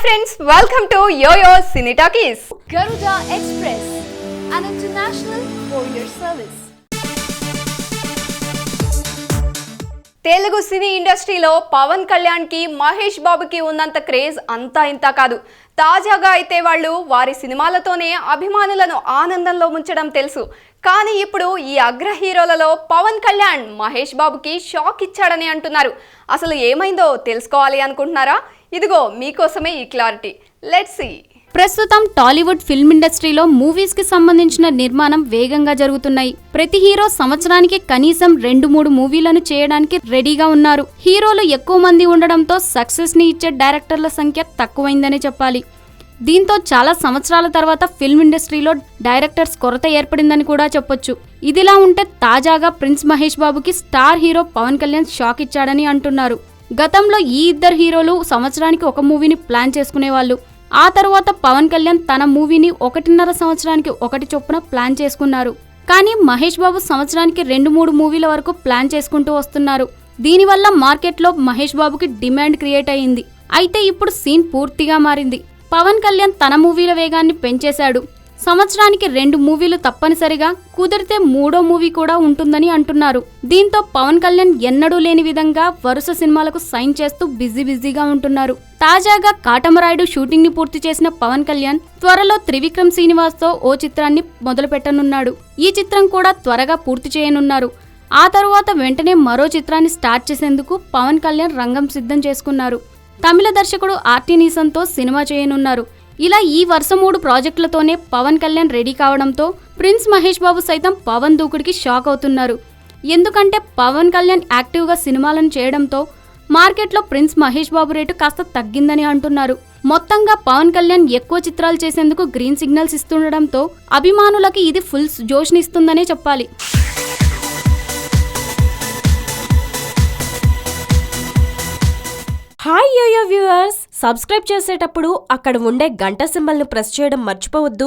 friends, welcome to Yo-Yo Cine Talkies. Garuda Express, an international courier service. Telugu సినీ ఇండస్ట్రీలో పవన్ కళ్యాణ్ కి మహేష్ బాబుకి ఉన్నంత క్రేజ్ అంతా ఇంత కాదు. తాజాగా అయితే వాళ్ళు వారి సినిమాలతోనే అభిమానులను ఆనందంలో ముంచడం తెలుసు. కానీ ఇప్పుడు ఈ అగ్ర హీరోలలో పవన్ కళ్యాణ్ మహేష్ బాబుకి షాక్ ఇచ్చాడని అంటున్నారు. అసలు ఏమైందో తెలుసుకోవాలి అనుకుంటున్నారా? ఇదిగో మీకోసమే ఈ క్లారిటీ. Let's see. ప్రస్తుతం టాలీవుడ్ ఫిల్మ్ ఇండస్ట్రీలో మూవీస్ కి సంబంధించిన నిర్మాణం వేగంగా జరుగుతున్నాయి. ప్రతి హీరో సంవత్సరానికి కనీసం 2-3 మూవీలను చేయడానికి రెడీగా ఉన్నారు. హీరోలు ఎక్కువ మంది ఉండడంతో సక్సెస్ ని ఇచ్చే డైరెక్టర్ల సంఖ్య తక్కువైందని చెప్పాలి. దీంతో చాలా సంవత్సరాల తర్వాత ఫిల్మ్ ఇండస్ట్రీలో డైరెక్టర్స్ కొరత ఏర్పడిందని కూడా చెప్పొచ్చు. ఇదిలా ఉంటే తాజాగా ప్రిన్స్ మహేష్ బాబుకి star hero Pawan Kalyan shock ఇచ్చాడని అంటున్నారు. గతంలో ఈ ఇద్దరు హీరోలు సంవత్సరానికి ఒక మూవీని ప్లాన్ చేసుకునేవాళ్ళు. ఆ తర్వాత పవన్ కళ్యాణ్ తన మూవీని 1.5 సంవత్సరానికి ఒకటి చొప్పున ప్లాన్ చేసుకున్నారు. కానీ మహేష్ బాబు సంవత్సరానికి 2-3 మూవీల వరకు ప్లాన్ చేసుకుంటూ వస్తున్నారు. దీనివల్ల మార్కెట్లో మహేష్ బాబుకి డిమాండ్ క్రియేట్ అయ్యింది. అయితే ఇప్పుడు సీన్ పూర్తిగా మారింది. పవన్ కళ్యాణ్ తన మూవీల వేగాన్ని పెంచేశాడు. సంవత్సరానికి 2 మూవీలు తప్పనిసరిగా, కుదిరితే 3వ మూవీ కూడా ఉంటుందని అంటున్నారు. దీంతో పవన్ కళ్యాణ్ ఎన్నడూ లేని విధంగా వరుస సినిమాలకు సైన్ చేస్తూ బిజీగా ఉంటున్నారు. తాజాగా కాటమరాయుడు షూటింగ్ ని పూర్తి చేసిన పవన్ కళ్యాణ్ త్వరలో త్రివిక్రమ్ శ్రీనివాస్ తో ఓ చిత్రాన్ని మొదలు పెట్టనున్నాడు. ఈ చిత్రం కూడా త్వరగా పూర్తి చేయనున్నారు. ఆ తరువాత వెంటనే మరో చిత్రాన్ని స్టార్ట్ చేసేందుకు పవన్ కళ్యాణ్ రంగం సిద్ధం చేసుకున్నారు. తమిళ దర్శకుడు ఆర్టీ నీసన్ తో సినిమా చేయనున్నారు. ఇలా ఈ వరుస 3 ప్రాజెక్టులతోనే పవన్ కళ్యాణ్ రెడీ కావడంతో ప్రిన్స్ మహేష్ బాబు సైతం పవన్ దూకుడికి షాక్ అవుతున్నారు. ఎందుకంటే పవన్ కళ్యాణ్ యాక్టివ్గా సినిమాలను చేయడంతో మార్కెట్లో ప్రిన్స్ మహేష్ బాబు రేటు కాస్త తగ్గిందని అంటున్నారు. మొత్తంగా పవన్ కళ్యాణ్ ఎక్కువ చిత్రాలు చేసేందుకు గ్రీన్ సిగ్నల్స్ ఇస్తుండడంతో అభిమానులకి ఇది ఫుల్ జోష్నిస్తుందనే చెప్పాలి. హాయ్ యోయో వ్యూవర్స్, సబ్స్క్రైబ్ చేసేటప్పుడు అక్కడ ఉండే గంట సింబల్ను ప్రెస్ చేయడం మర్చిపోవద్దు.